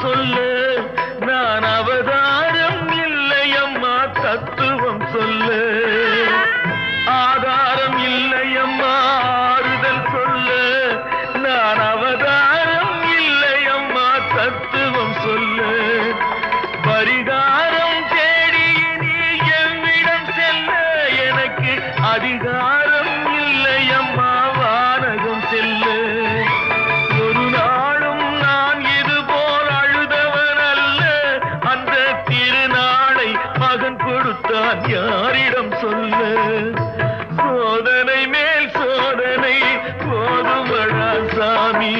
சொல்லு நான் அவதாரம் இல்லையம்மா தத்துவம் சொல்லு ஆதாரம் இல்லையம்மா ஆறுதல் சொல்லு நான் அவதாரம் இல்லையம்மா தத்துவம் சொல்லு பரிகாரம் தேடி நீ எவ்விடம் செல்ல எனக்கு அதிகாரம் இல்லையம்மா வானகம் செல்லு ஒரு நாளும் நான் இது போல் அழுதவன் அல்ல அந்த திருநாளை மகன் கொடுத்தான் யாரிடம் சொல்லு சோதனை மேல் சோதனை போதுமடா சாமி